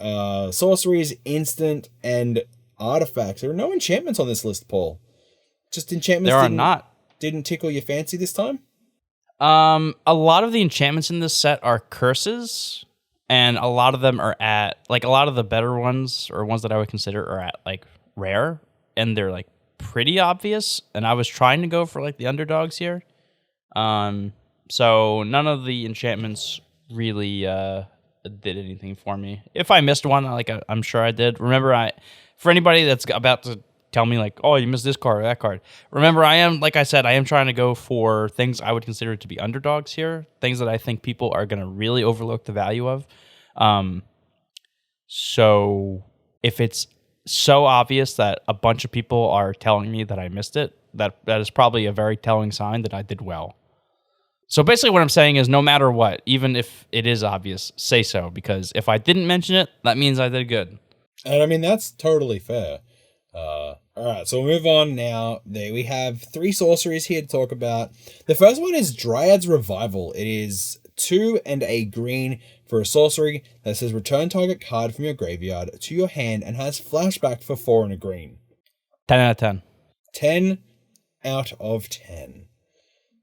sorceries, instant, and artifacts. There are no enchantments on this list, Paul. Just enchantments. There are not. Didn't tickle your fancy this time? A lot of the enchantments in this set are curses, and a lot of them are at, like, a lot of the better ones, or ones that I would consider, are at, like, rare, and they're, like, pretty obvious, and I was trying to go for, like, the underdogs here. So none of the enchantments really did anything for me. If I missed one, like, I'm sure I did. Remember, for anybody that's about to tell me, like, oh, you missed this card or that card, remember, I am trying to go for things I would consider to be underdogs here, things that I think people are going to really overlook the value of. So if it's so obvious that a bunch of people are telling me that I missed it, that is probably a very telling sign that I did well. So basically what I'm saying is no matter what, even if it is obvious, say so, because if I didn't mention it, that means I did good. And I mean, that's totally fair. Alright, so we'll move on now. We have 3 sorceries here to talk about. The first one is Dryads Revival. It is 2 and a green for a sorcery that says return target card from your graveyard to your hand and has flashback for 4 and a green. 10 out of 10. 10 out of 10.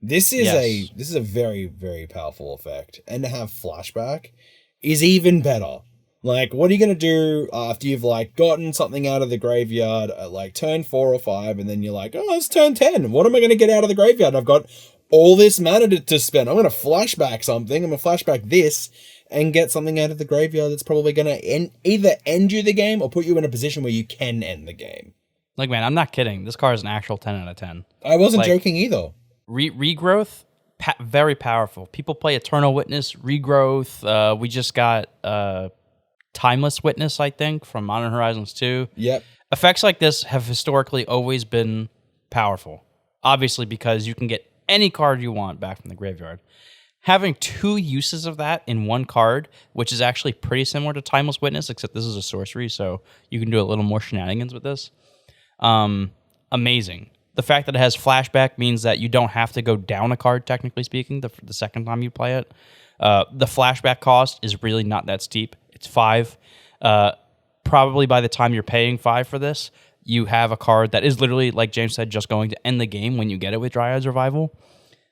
This is a very, very powerful effect. And to have flashback is even better. Like, what are you going to do after you've, like, gotten something out of the graveyard at, like, turn 4 or 5, and then you're like, oh, it's turn 10. What am I going to get out of the graveyard? I've got all this mana to spend. I'm going to flashback something. I'm going to flashback this and get something out of the graveyard that's probably going to either end you the game or put you in a position where you can end the game. Like, man, I'm not kidding. This card is an actual 10 out of 10. I wasn't joking either. Regrowth, very powerful. People play Eternal Witness, Regrowth. We just got Timeless Witness, I think, from Modern Horizons 2. Yep. Effects like this have historically always been powerful. Obviously, because you can get any card you want back from the graveyard. Having 2 uses of that in one card, which is actually pretty similar to Timeless Witness, except this is a sorcery, so you can do a little more shenanigans with this. Amazing. The fact that it has flashback means that you don't have to go down a card, technically speaking, the second time you play it. The flashback cost is really not that steep. It's 5. Probably by the time you're paying 5 for this, you have a card that is literally, like James said, just going to end the game when you get it with Dryads Revival.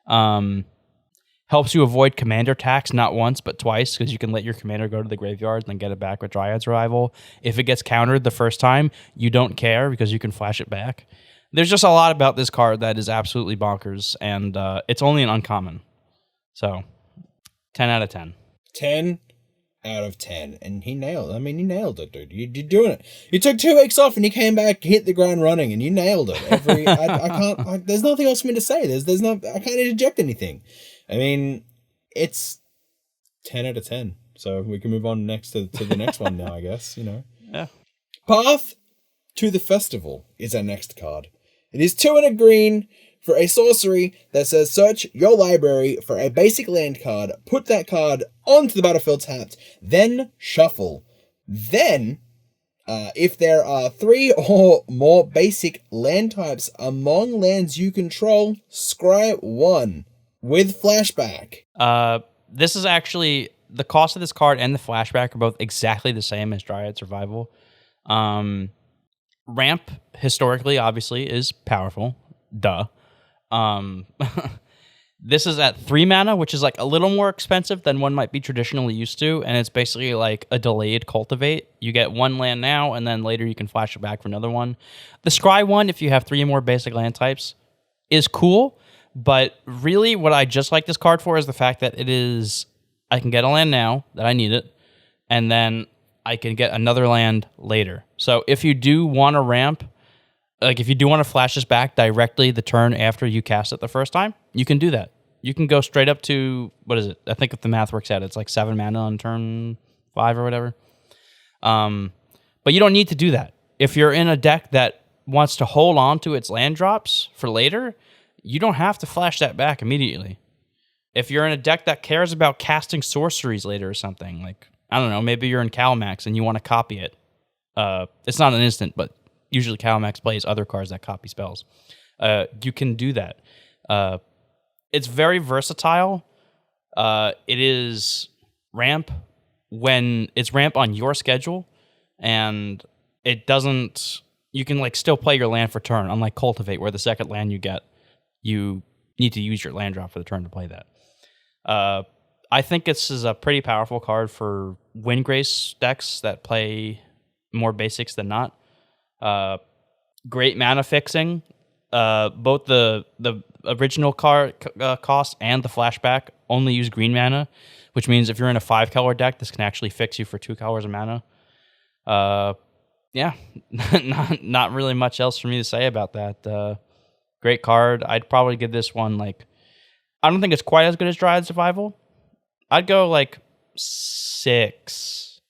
Helps you avoid commander attacks, not once, but twice, because you can let your commander go to the graveyard and then get it back with Dryads Revival. If it gets countered the first time, you don't care because you can flash it back. There's just a lot about this card that is absolutely bonkers, and it's only an uncommon. So, 10 out of 10. 10 out of 10. And he nailed it, dude. You're doing it. You took 2 weeks off and you came back, hit the ground running, and you nailed it. I can't, there's nothing else for me to say. I can't interject anything. I mean, it's 10 out of 10. So we can move on next to the next one now, I guess, you know. Yeah. Path to the Festival is our next card. It is 2 and a green for a sorcery that says search your library for a basic land card, put that card onto the battlefield tapped, then shuffle. Then, if there are 3 or more basic land types among lands you control, scry 1 with flashback. This is actually, the cost of this card and the flashback are both exactly the same as Dryads Survival. Ramp, historically, obviously, is powerful. Duh. This is at 3 mana, which is like a little more expensive than one might be traditionally used to, and it's basically like a delayed cultivate. You get 1 land now, and then later you can flash it back for another one. The scry one, if you have 3 or more basic land types, is cool, but really what I just like this card for is the fact that it is, I can get a land now that I need it, and then I can get another land later. So if you do want to ramp, like if you do want to flash this back directly the turn after you cast it the first time, you can do that. You can go straight up to, what is it? I think if the math works out, it's like 7 mana on turn 5 or whatever. But you don't need to do that. If you're in a deck that wants to hold on to its land drops for later, you don't have to flash that back immediately. If you're in a deck that cares about casting sorceries later or something, like, I don't know, maybe you're in Calmax and you want to copy it. It's not an instant, but usually Calmax plays other cards that copy spells. You can do that. It's very versatile. It is ramp when it's ramp on your schedule, and it doesn't, you can like still play your land for turn, unlike Cultivate, where the second land you get, you need to use your land drop for the turn to play that. I think this is a pretty powerful card for Windgrace decks that play more basics than not. Great mana fixing. Both the original card cost and the flashback only use green mana, which means if you're in a 5-color deck, this can actually fix you for 2 colors of mana. Yeah, not really much else for me to say about that. Great card. I'd probably give this one like, I don't think it's quite as good as Dryads Revival. I'd go like 6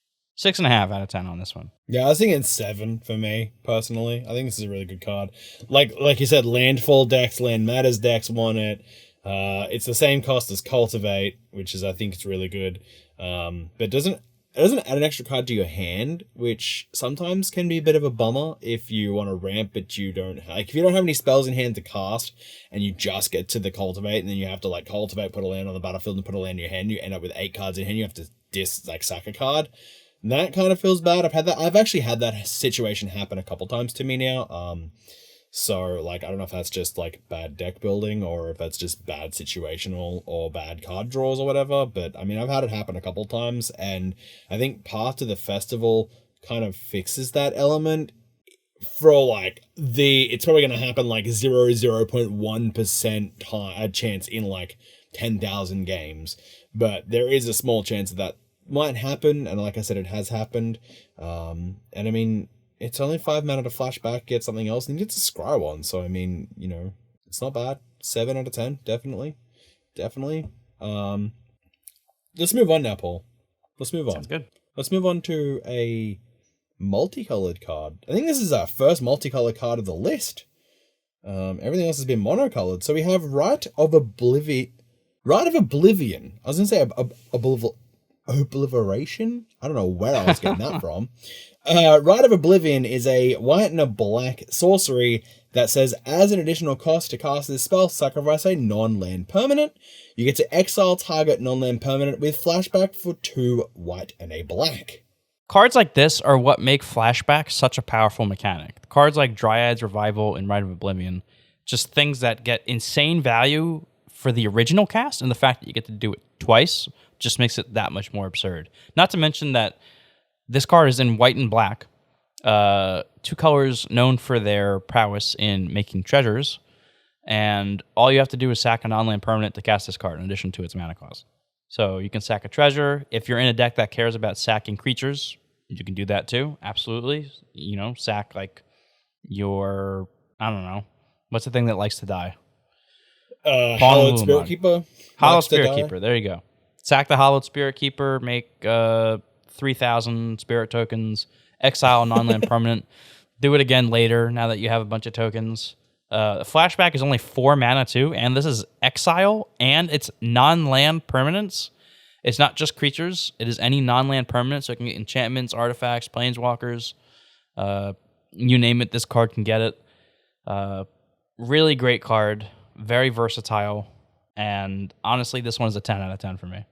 6.5 out of 10 on this one. Yeah, I was thinking 7 for me, personally. I think this is a really good card. Like you said, Landfall decks, Land Matters decks want it. It's the same cost as Cultivate, which is, I think, it's really good. But it doesn't add an extra card to your hand, which sometimes can be a bit of a bummer if you want to ramp, but you don't like if you don't have any spells in hand to cast, and you just get to the Cultivate, and then you have to like Cultivate, put a land on the battlefield, and put a land in your hand. You end up with 8 cards in hand. You have to sack a card. That kind of feels bad. I've actually had that situation happen a couple times to me now. So, like, I don't know if that's just, like, bad deck building or if that's just bad situational or bad card draws or whatever. But, I mean, I've had it happen a couple times, and I think Path to the Festival kind of fixes that element for, like, it's probably going to happen, like, 0.1% chance in, like, 10,000 games. But there is a small chance that might happen, and like I said, it has happened. And, I mean, it's only 5 mana to flashback, get something else, and you get to scry one. So, I mean, you know, it's not bad. 7 out of 10, definitely. Let's move on now, Paul. Let's move on. Sounds good. Let's move on to a multicolored card. I think this is our first multicolored card of the list. Everything else has been monocolored. So we have Rite of Oblivion. I was going to say Obliteration? I don't know where I was getting that from. Rite of Oblivion is a white and a black sorcery that says, as an additional cost to cast this spell, sacrifice a non-land permanent. You get to exile target non-land permanent with flashback for 2 white and a black. Cards like this are what make flashback such a powerful mechanic. Cards like Dryads Revival and Rite of Oblivion, just things that get insane value for the original cast, and the fact that you get to do it twice just makes it that much more absurd. Not to mention that this card is in white and black, 2 colors known for their prowess in making treasures, and all you have to do is sack a non-land permanent to cast this card in addition to its mana cost. So you can sack a treasure. If you're in a deck that cares about sacking creatures, you can do that too, absolutely. You know, sack like your, I don't know, what's the thing that likes to die? Hallowed Spirit Keeper? Hallowed Spirit Keeper, there you go. Sack the Hallowed Spirit Keeper, make 3,000 spirit tokens, exile non-land permanent, do it again later now that you have a bunch of tokens. Flashback is only 4 mana too, and this is exile and it's non-land permanents. It's not just creatures, it is any non-land permanent, so it can get enchantments, artifacts, planeswalkers, you name it, this card can get it. Really great card, very versatile, and honestly, this one is a 10 out of 10 for me.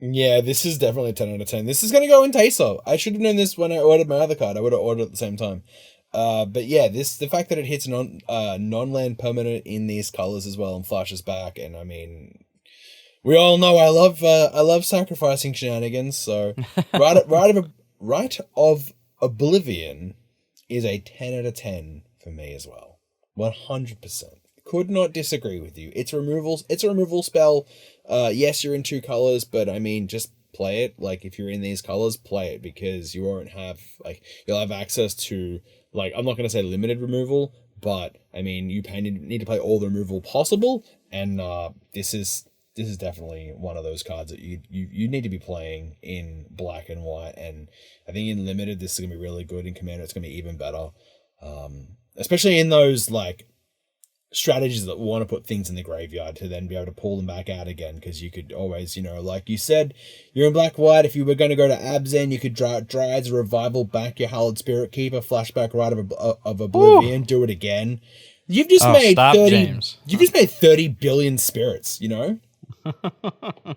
Yeah, this is definitely a 10 out of 10. This is going to go in Taser. I should have known this when I ordered my other card. I would have ordered it at the same time. But yeah, the fact that it hits non-land permanent in these colors as well and flashes back, and I mean, we all know I love sacrificing shenanigans. So, Rite of Oblivion is a 10 out of 10 for me as well. 100%. Could not disagree with you. It's a removal spell. Yes, you're in 2 colors, but I mean, just play it. Like, if you're in these colors, play it, because you won't have, like, you'll have access to, like, I'm not going to say limited removal, but I mean, you need to play all the removal possible, and this is definitely one of those cards that you need to be playing in black and white, and I think in limited this is going to be really good. In Commander it's going to be even better, especially in those, like, strategies that want to put things in the graveyard to then be able to pull them back out again, because you could always, you know, like you said, you're in black-white. If you were going to go to Abzan, you could Dryads Revival back your Hallowed Spirit Keeper, flashback Rite of Oblivion, do it again. You've just made 30. James. You've just made 30 billion spirits, you know?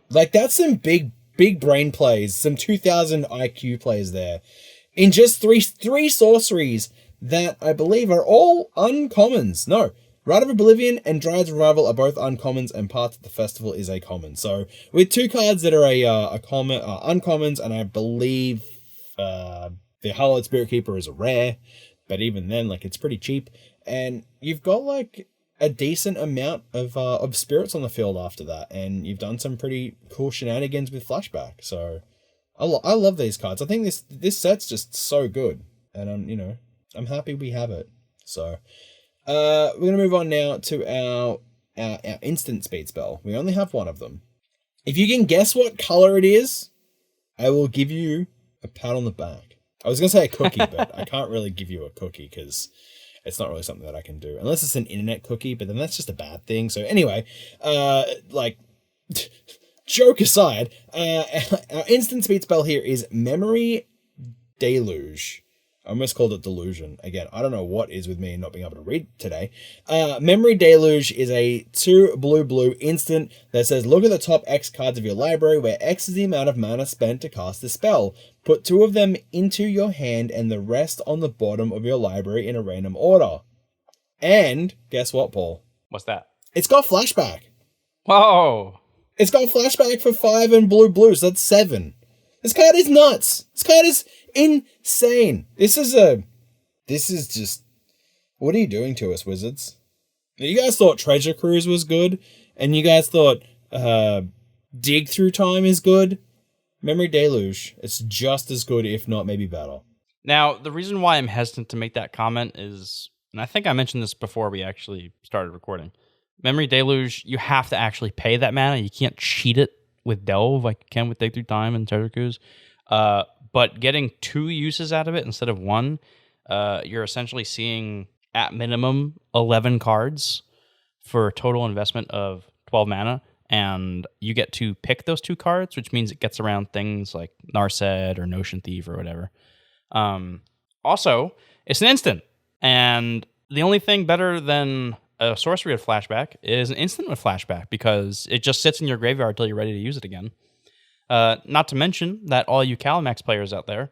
Like, that's some big brain plays, some 2,000 IQ plays there. In just three sorceries that I believe are all uncommons. No. Rite of Oblivion and Dryads Revival are both uncommons, and Path to the Festival is a common. So, with 2 cards that are a common, uncommons, and I believe the Hallowed Spirit Keeper is a rare, but even then, like, it's pretty cheap. And you've got, like, a decent amount of spirits on the field after that, and you've done some pretty cool shenanigans with flashback. So, I love these cards. I think this set's just so good, and I'm happy we have it. So. We're going to move on now to our instant speed spell. We only have one of them. If you can guess what color it is, I will give you A pat on the back. I was going to say a cookie, but I can't really give you a cookie because it's not really something that I can do. Unless it's an internet cookie, but then that's just a bad thing. So anyway, joke aside, our instant speed spell here is Memory Deluge. I almost called it Delusion. Again, I don't know what is with me not being able to read today. Memory Deluge is a 2 blue instant that says, look at the top X cards of your library, where X is the amount of mana spent to cast the spell. Put 2 of them into your hand and the rest on the bottom of your library in a random order. And guess what, Paul? What's that? It's got flashback. Whoa! It's got flashback for 5 and blue, so that's 7. This card is nuts. This card is insane. This is just, what are you doing to us, Wizards? You guys thought Treasure Cruise was good, and you guys thought Dig Through Time is good. Memory Deluge, it's just as good, if not maybe better. Now, the reason why I'm hesitant to make that comment is, and I think I mentioned this before we actually started recording, Memory Deluge, you have to actually pay that mana. You can't cheat it with Delve like you can with Dig Through Time and Treasure Cruise. But getting 2 uses out of it instead of 1, you're essentially seeing, at minimum, 11 cards for a total investment of 12 mana. And you get to pick those 2 cards, which means it gets around things like Narset or Notion Thief or whatever. Also, it's an instant. And the only thing better than a sorcery with flashback is an instant with flashback, because it just sits in your graveyard until you're ready to use it again. Not to mention that all you Calamax players out there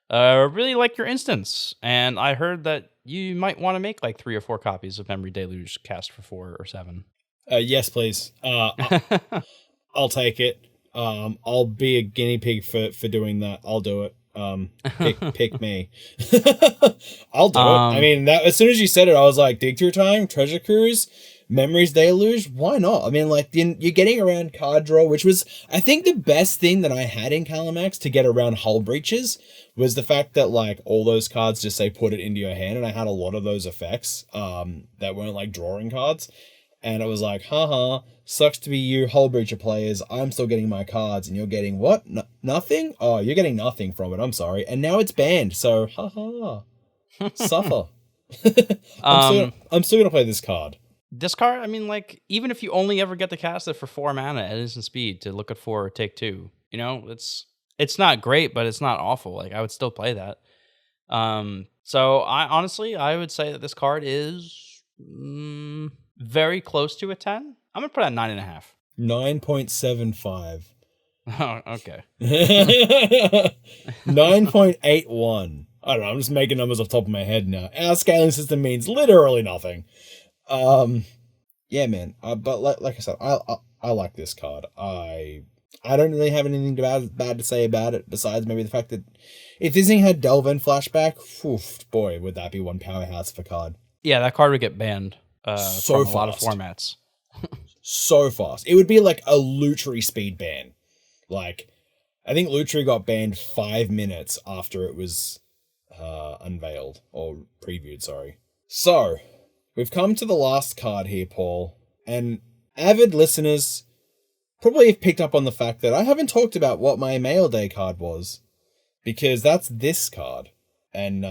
really like your instants. And I heard that you might want to make like 3 or 4 copies of Memory Deluge cast for 4 or 7. Yes, please. I'll take it. I'll be a guinea pig for doing that. I'll do it. Pick me. I'll do it. I mean, that as soon as you said it, I was like, Dig Through Time, Treasure Cruise, Memories Deluge. Why not? I mean, like, you're getting around card draw, which was, I think, the best thing that I had in Calamax to get around Hull Breaches was the fact that, like, all those cards just say put it into your hand, and I had a lot of those effects that weren't like drawing cards. And it was like, haha, sucks to be you Hull Breacher players. I'm still getting my cards, and you're getting what? Nothing? Oh, you're getting nothing from it. I'm sorry. And now it's banned, so haha. Suffer. I'm still gonna play this card. This card, I mean, like, even if you only ever get to cast it for 4 mana at instant speed to look at 4 or take 2, you know, it's not great, but it's not awful. Like, I would still play that. So I would say that this card is very close to a 10. I'm gonna put it at 9.5. 9.75. Oh, okay. 9.81. I don't know, I'm just making numbers off the top of my head now. Our scaling system means literally nothing. Yeah, man. But like I said, I like this card. I don't really have anything bad to say about it, besides maybe the fact that if this thing had Delve and Flashback, boy, would that be one powerhouse of a card. Yeah, that card would get banned from a lot of formats. So fast. It would be like a Lutri speed ban. Like, I think Lutri got banned 5 minutes after it was unveiled, or previewed, sorry. So, we've come to the last card here, Paul, and avid listeners probably have picked up on the fact that I haven't talked about what my mail day card was, because that's this card. And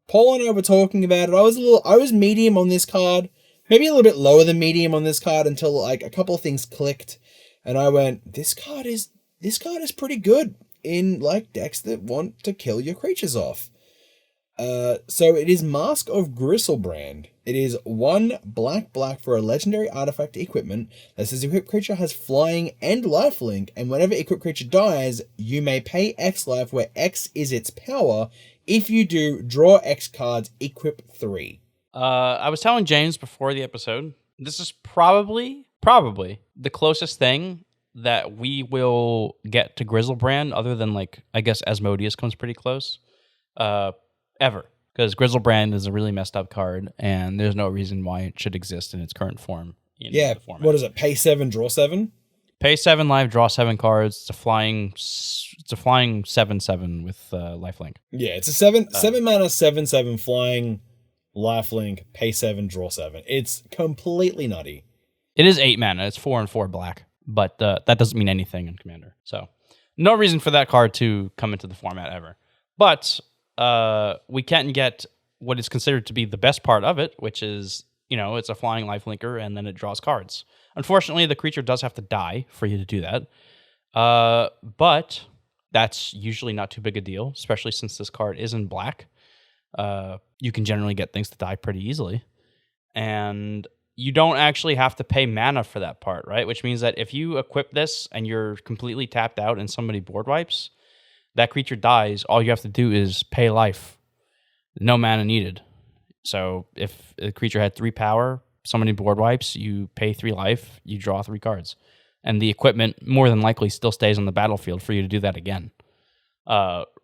Paul and I were talking about it. I was medium on this card, maybe a little bit lower than medium on this card, until like a couple of things clicked, and I went, this card is pretty good in like decks that want to kill your creatures off. So it is Mask of Gristle brand. It is 1 black for a legendary artifact equipment that says equipped creature has flying and lifelink, and whenever equipped creature dies, you may pay X life, where X is its power. If you do, draw X cards, equip 3. I was telling James before the episode, this is probably the closest thing that we will get to Grizzlebrand, other than, like, I guess Asmodeus comes pretty close, ever. Because Grizzlebrand is a really messed up card, and there's no reason why it should exist in its current form. Yeah, what is it? Pay 7, draw 7? Pay 7 life, draw 7 cards. It's a flying 7/7 with lifelink. Yeah, it's a 7 mana 7/7 flying lifelink, pay 7, draw 7. It's completely nutty. It is 8 mana. It's 4 and 4 black, but that doesn't mean anything in Commander. So No reason for that card to come into the format ever. But we can get what is considered to be the best part of it, which is, it's a flying lifelinker, and then it draws cards. Unfortunately, the creature does have to die for you to do that. But that's usually not too big a deal, especially since this card is in black. You can generally get things to die pretty easily. And you don't actually have to pay mana for that part, right? Which means that if you equip this and you're completely tapped out and somebody board wipes, that creature dies. All you have to do is pay life. No mana needed. So if a creature had 3 power, somebody board wipes, you pay 3 life, you draw 3 cards. And the equipment more than likely still stays on the battlefield for you to do that again.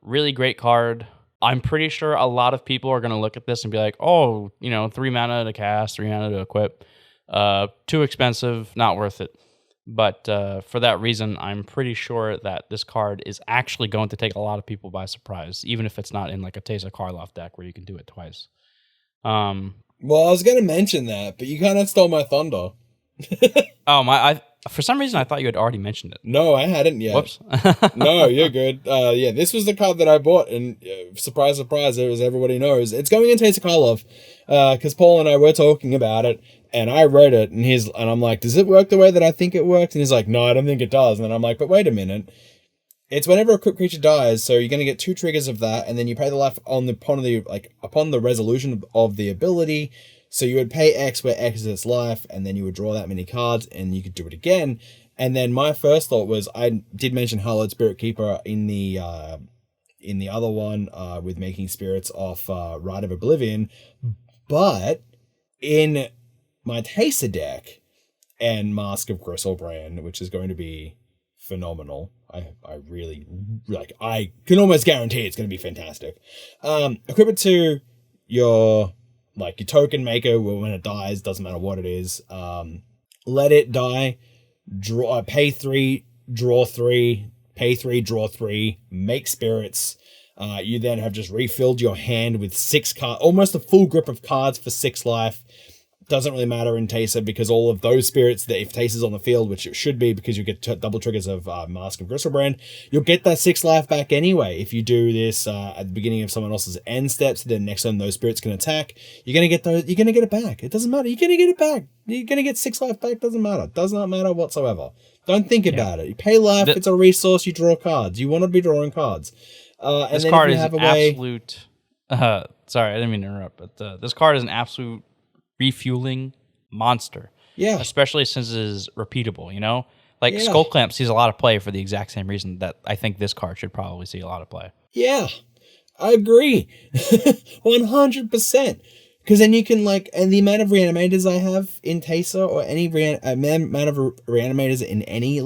Really great card. I'm pretty sure a lot of people are going to look at this and be like, 3 mana to cast, 3 mana to equip. Too expensive, not worth it. But for that reason, I'm pretty sure that this card is actually going to take a lot of people by surprise, even if it's not in like a Teysa Karlov deck where you can do it twice. Well, I was going to mention that, but you kind of stole my thunder. For some reason, I thought you had already mentioned it. No, I hadn't yet. Whoops. No, you're good. This was the card that I bought, and surprise, surprise, as everybody knows, it's going in Teysa Karlov, because Paul and I were talking about it, and I read it, and I'm like, does it work the way that I think it works? And he's like, no, I don't think it does. And then I'm like, but wait a minute. It's whenever a equipped creature dies, so you're going to get 2 triggers of that, and then you pay the life upon the resolution of the ability. So you would pay X where X is its life, and then you would draw that many cards, and you could do it again. And then my first thought was, I did mention Hallowed Spirit Keeper in the other one with making spirits off Rite of Oblivion, but in my Teysa deck and Mask of Gristlebrand, which is going to be phenomenal. I really I can almost guarantee it's going to be fantastic. Equip it to your token maker. When it dies, doesn't matter what it is. Let it die. Pay 3, draw 3. Pay 3, draw 3. Make spirits. You then have just refilled your hand with 6 cards, almost a full grip of cards for 6 life. Doesn't really matter in Teysa because all of those spirits that if Teysa's on the field, which it should be because you get double triggers of Mask of Gristlebrand, you'll get that 6 life back anyway. If you do this at the beginning of someone else's end steps, then next time those spirits can attack, you're gonna get it back. It doesn't matter. You're gonna get it back. You're gonna get 6 life back. Doesn't matter. Does not matter whatsoever. Don't think about it. You pay life. It's a resource. You draw cards. You want to be drawing cards. And this then card if you is have a way, absolute. Sorry, I didn't mean to interrupt, but this card is an absolute refueling monster. Yeah. Especially since it is repeatable, Skull Clamp sees a lot of play for the exact same reason that I think this card should probably see a lot of play. Yeah. I agree. 100%. Because then you can and the amount of reanimators I have in Teysa or any amount of reanimators in any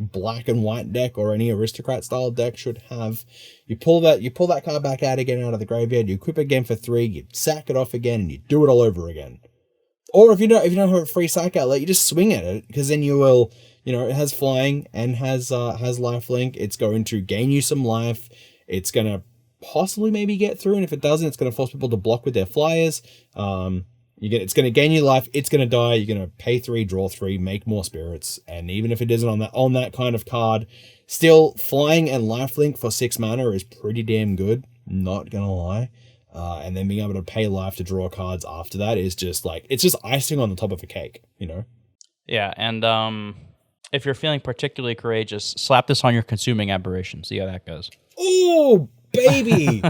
black and white deck or any aristocrat style deck should have. You pull that card back out again out of the graveyard, you equip it again for 3, you sack it off again, and you do it all over again. Or if you don't have a free sack outlet, you just swing at it, because then you will, it has flying and has lifelink. It's going to gain you some life. It's gonna possibly maybe get through, and if it doesn't, it's gonna force people to block with their flyers. It's going to gain you life. It's going to die. You're going to pay 3, draw 3, make more spirits. And even if it isn't on that kind of card, still flying and lifelink for 6 mana is pretty damn good. Not going to lie. And then being able to pay life to draw cards after that is just it's just icing on the top of a cake, Yeah, and if you're feeling particularly courageous, slap this on your Consuming Aberration. See how that goes. Oh, baby!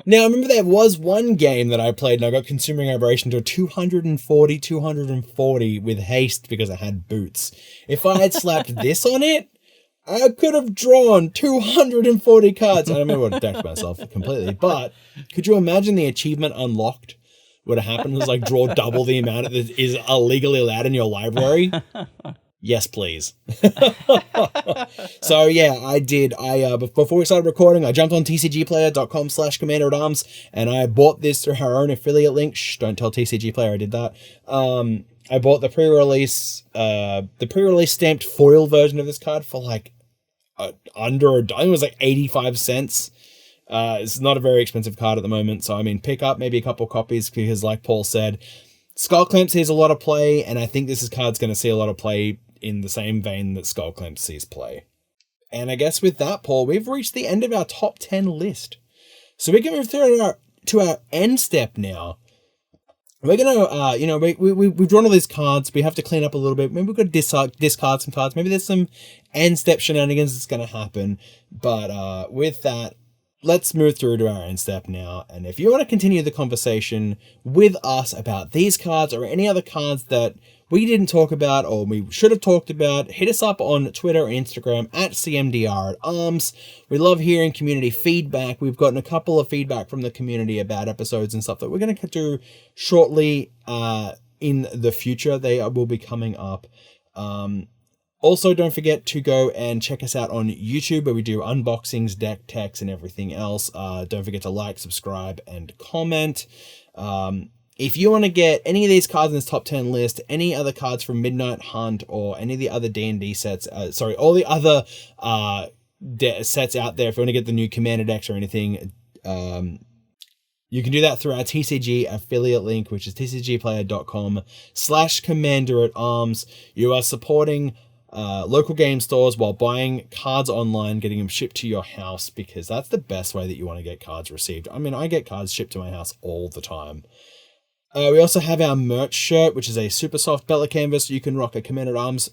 Now, I remember there was one game that I played and I got Consuming Aberration to a 240 with haste because I had boots. If I had slapped this on it, I could have drawn 240 cards. I don't remember what decked myself completely, but could you imagine the achievement unlocked would have happened? It was draw double the amount that is illegally allowed in your library. Yes, please. So yeah, I did. Before we started recording, I jumped on tcgplayer.com/commanderatarms and I bought this through our own affiliate link. Shh, don't tell TCG Player I did that. I bought the pre-release stamped foil version of this card for under I think it was 85 cents. It's not a very expensive card at the moment, so pick up maybe a couple copies because like Paul said, Skull Clamp sees a lot of play, and I think this card's going to see a lot of play in the same vein that Skullclamp sees play. And I guess with that, Paul, we've reached the end of our top 10 list. So we're going to move through to our end step now. We're going to, we've drawn all these cards. We have to clean up a little bit. Maybe we've got to discard some cards. Maybe there's some end step shenanigans that's going to happen. But with that, let's move through to our end step now. And if you want to continue the conversation with us about these cards or any other cards that we didn't talk about or we should have talked about, hit us up on Twitter and Instagram at CMDR@arms. We love hearing community feedback. We've gotten a couple of feedback from the community about episodes and stuff that we're going to do shortly in the future. They will be coming up. Also, don't forget to go and check us out on YouTube where we do unboxings, deck techs, and everything else. Don't forget to like, subscribe, and comment. If you want to get any of these cards in this top 10 list, any other cards from Midnight Hunt or any of the other D&D sets, all the other sets out there, if you want to get the new Commander decks or anything, you can do that through our TCG affiliate link, which is tcgplayer.com/commanderatarms. You are supporting local game stores while buying cards online, getting them shipped to your house, because that's the best way that you want to get cards received. I mean, I get cards shipped to my house all the time. We also have our merch shirt, which is a super soft belt canvas. You can rock a Commander at Arms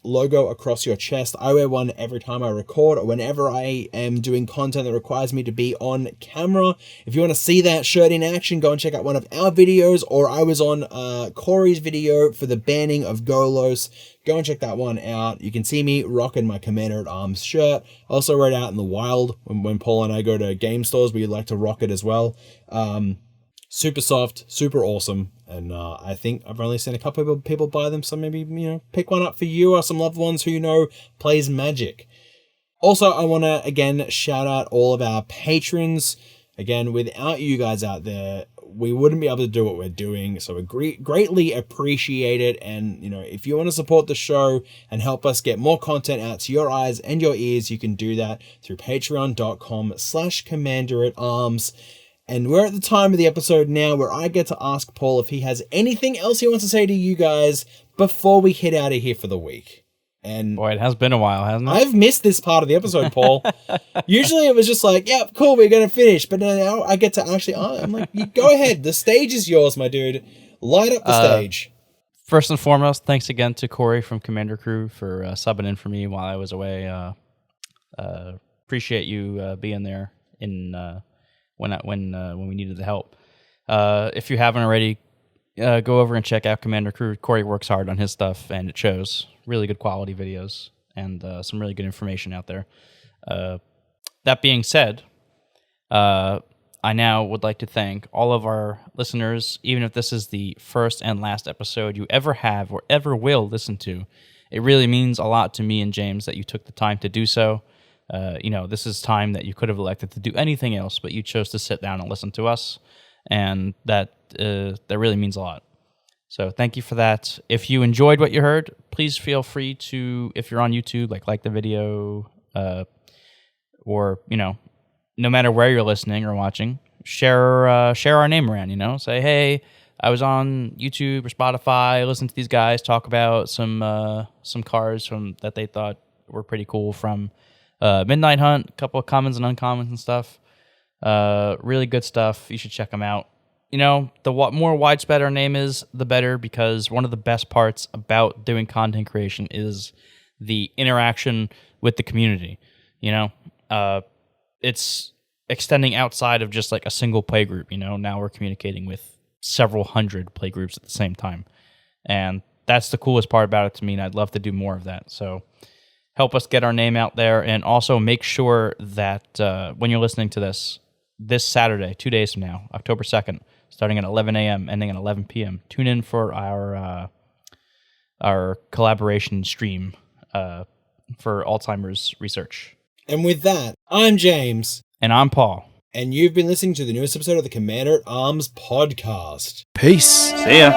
logo across your chest. I wear one every time I record or whenever I am doing content that requires me to be on camera. If you want to see that shirt in action, go and check out one of our videos, or I was on Corey's video for the banning of Golos. Go and check that one out. You can see me rocking my Commander at Arms shirt. Also wear it out in the wild when Paul and I go to game stores. We like to rock it as well. Super soft, super awesome, and I think I've only seen a couple of people buy them, so maybe, pick one up for you or some loved ones who plays Magic. Also, I want to, again, shout out all of our patrons. Again, without you guys out there, we wouldn't be able to do what we're doing, so we greatly appreciate it, and, if you want to support the show and help us get more content out to your eyes and your ears, you can do that through patreon.com/commanderatarms. And we're at the time of the episode now where I get to ask Paul if he has anything else he wants to say to you guys before we head out of here for the week. And boy, it has been a while, hasn't it? I've missed this part of the episode, Paul. Usually it was just like, yeah, cool, we're going to finish. But now I get to actually, I'm like, you go ahead. The stage is yours, my dude. Light up the stage. First and foremost, thanks again to Corey from Commander Crew for subbing in for me while I was away. Appreciate you being there in... when we needed the help. If you haven't already, go over and check out Commander Crew. Corey works hard on his stuff, and it shows. Really good quality videos and some really good information out there. That being said, I now would like to thank all of our listeners, even if this is the first and last episode you ever have or ever will listen to. It really means a lot to me and James that you took the time to do so. This is time that you could have elected to do anything else, but you chose to sit down and listen to us, and that really means a lot. So thank you for that. If you enjoyed what you heard, please feel free to, if you're on YouTube, like the video, or no matter where you're listening or watching, share our name around. Say, hey, I was on YouTube or Spotify. Listen to these guys talk about some cards that they thought were pretty cool from Midnight Hunt, a couple of commons and uncommons and stuff. Really good stuff. You should check them out. The more widespread our name is, the better, because one of the best parts about doing content creation is the interaction with the community. It's extending outside of just like a single play group. Now we're communicating with several hundred play groups at the same time. And that's the coolest part about it to me, and I'd love to do more of that. So help us get our name out there, and also make sure that when you're listening to this Saturday, 2 days from now, October 2nd, starting at 11 a.m., ending at 11 p.m., tune in for our collaboration stream for Alzheimer's research. And with that, I'm James. And I'm Paul. And you've been listening to the newest episode of the Commander at Arms podcast. Peace. See ya.